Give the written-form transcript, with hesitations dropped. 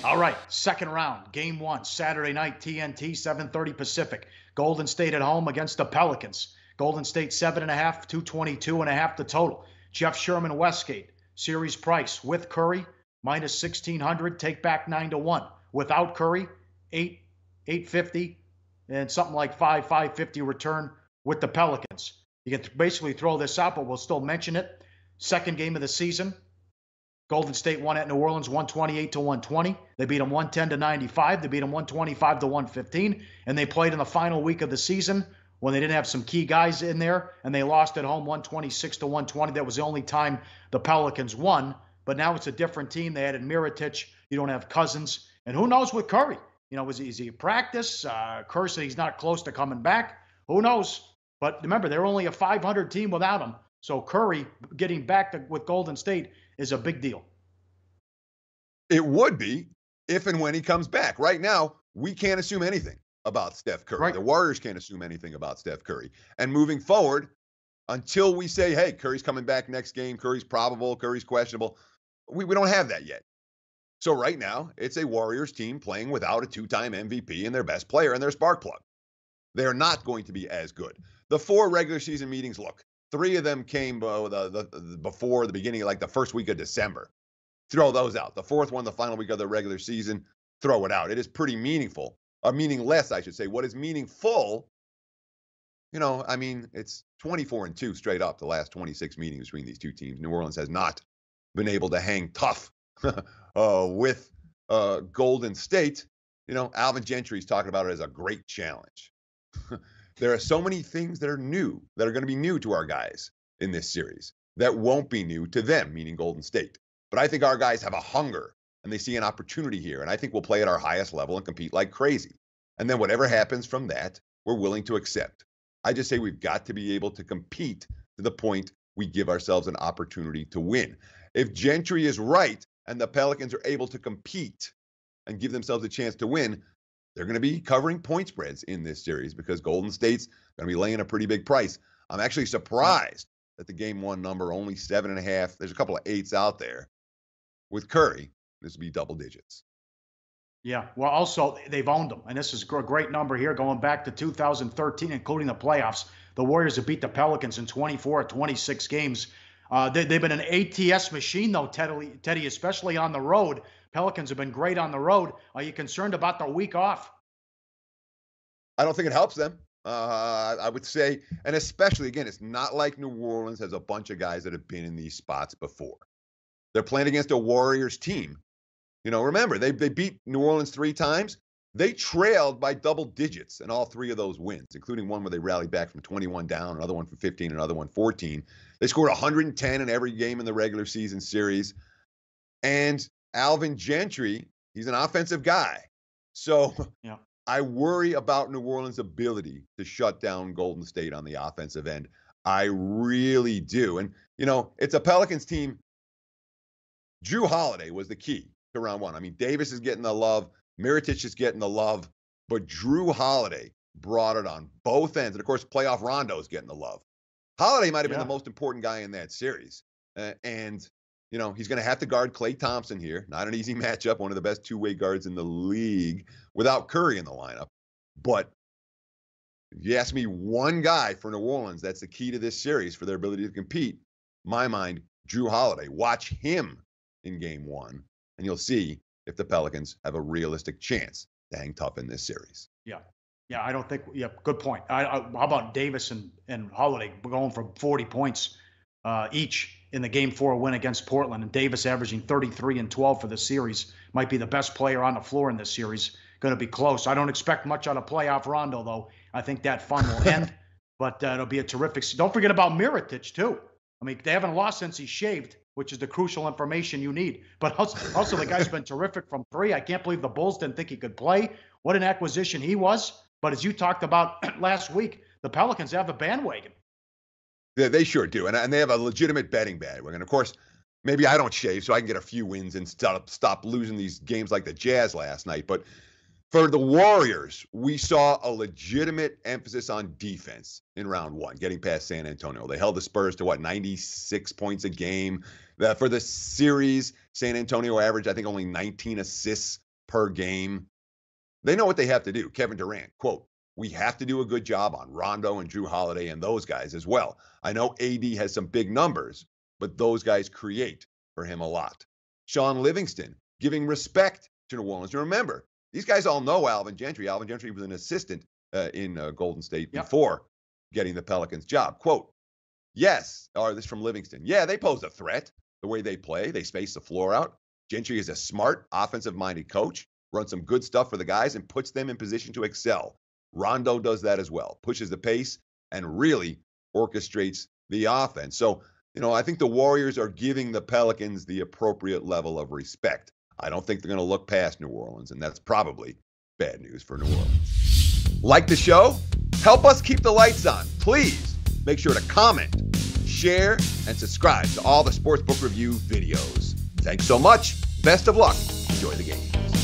All right, second round, game one, Saturday night, TNT, 7:30 Pacific. Golden State at home against the Pelicans. Golden State 7.5, 222.5 the total. Jeff Sherman Westgate, series price with Curry, minus 1,600, take back 9-1. Without Curry, 850, and something like 550 return with the Pelicans. You can basically throw this out, but we'll still mention it. Second game of the season, Golden State won at New Orleans 128-120. They beat them 110-95. They beat them 125-115. And they played in the final week of the season when they didn't have some key guys in there, and they lost at home 126-120. That was the only time the Pelicans won. But now it's a different team. They added Mirotic. You don't have Cousins. And who knows with Curry? You know, is he practice? Kerr said he's not close to coming back. Who knows? But remember, they're only a 500 team without him. So Curry getting back with Golden State is a big deal. It would be if and when he comes back. Right now, we can't assume anything about Steph Curry. Right. The Warriors can't assume anything about Steph Curry. And moving forward, until we say, hey, Curry's coming back next game, Curry's probable, Curry's questionable, we don't have that yet. So right now, it's a Warriors team playing without a two-time MVP and their best player and their spark plug. They are not going to be as good. The 4 regular season meetings, look, 3 of them came before the beginning, like the first week of December. Throw those out. The 4th one, the final week of the regular season, throw it out. It is pretty meaningful, or meaningless, I should say. What is meaningful, you know, I mean, it's 24-2 straight up the last 26 meetings between these two teams. New Orleans has not been able to hang tough with Golden State. You know, Alvin Gentry's talking about it as a great challenge. There are so many things that are new, that are going to be new to our guys in this series, that won't be new to them, meaning Golden State. But I think our guys have a hunger, and they see an opportunity here, and I think we'll play at our highest level and compete like crazy. And then whatever happens from that, we're willing to accept. I just say we've got to be able to compete to the point we give ourselves an opportunity to win. If Gentry is right, and the Pelicans are able to compete and give themselves a chance to win, they're going to be covering point spreads in this series because Golden State's going to be laying a pretty big price. I'm actually surprised that the game one number only 7.5. There's a couple of 8s out there. With Curry, this would be double digits. Yeah, well, also, they've owned them. And this is a great number here going back to 2013, including the playoffs. The Warriors have beat the Pelicans in 24 of 26 games. They've been an ATS machine, though, Teddy, especially on the road. Pelicans have been great on the road. Are you concerned about the week off? I don't think it helps them. I would say, and especially, again, it's not like New Orleans has a bunch of guys that have been in these spots before. They're playing against a Warriors team. You know, remember, they beat New Orleans 3 times. They trailed by double digits in all 3 of those wins, including one where they rallied back from 21 down, another one from 15, another one 14. They scored 110 in every game in the regular season series. And Alvin Gentry, he's an offensive guy. So yeah. I worry about New Orleans' ability to shut down Golden State on the offensive end. I really do. And, you know, it's a Pelicans team. Drew Holiday was the key to round one. I mean, Davis is getting the love. Mirotic is getting the love. But Drew Holiday brought it on both ends. And, of course, playoff Rondo is getting the love. Holiday might have been the most important guy in that series. And, you know, he's going to have to guard Klay Thompson here. Not an easy matchup. One of the best two-way guards in the league without Curry in the lineup. But if you ask me one guy for New Orleans, that's the key to this series for their ability to compete. In my mind, Drew Holiday. Watch him in game one, and you'll see if the Pelicans have a realistic chance to hang tough in this series. Yeah. Yeah, I don't think – yeah, good point. How about Davis and Holiday going for 40 points each in the Game 4 win against Portland, and Davis averaging 33 and 12 for the series. Might be the best player on the floor in this series. Going to be close. I don't expect much out of playoff Rondo, though. I think that fun will end, but it'll be a terrific – don't forget about Mirotic, too. I mean, they haven't lost since he shaved, which is the crucial information you need. But also the guy's been terrific from 3. I can't believe the Bulls didn't think he could play. What an acquisition he was. But as you talked about last week, the Pelicans have a bandwagon. Yeah, they sure do. And they have a legitimate betting bandwagon. Of course, maybe I don't shave so I can get a few wins and stop losing these games like the Jazz last night. But for the Warriors, we saw a legitimate emphasis on defense in round 1, getting past San Antonio. They held the Spurs to, 96 points a game. For the series, San Antonio averaged, I think, only 19 assists per game. They know what they have to do. Kevin Durant, quote, "We have to do a good job on Rondo and Drew Holiday and those guys as well. I know AD has some big numbers, but those guys create for him a lot." Sean Livingston, giving respect to New Orleans. And remember, these guys all know Alvin Gentry. Alvin Gentry was an assistant in Golden State before getting the Pelicans job. Quote, "Yes," or this from Livingston, "Yeah, they pose a threat. The way they play, they space the floor out. Gentry is a smart, offensive-minded coach, runs some good stuff for the guys and puts them in position to excel. Rondo does that as well, pushes the pace and really orchestrates the offense." So, I think the Warriors are giving the Pelicans the appropriate level of respect. I don't think they're going to look past New Orleans, and that's probably bad news for New Orleans. Like the show? Help us keep the lights on. Please make sure to comment, share, and subscribe to all the Sportsbook Review videos. Thanks so much. Best of luck. Enjoy the games.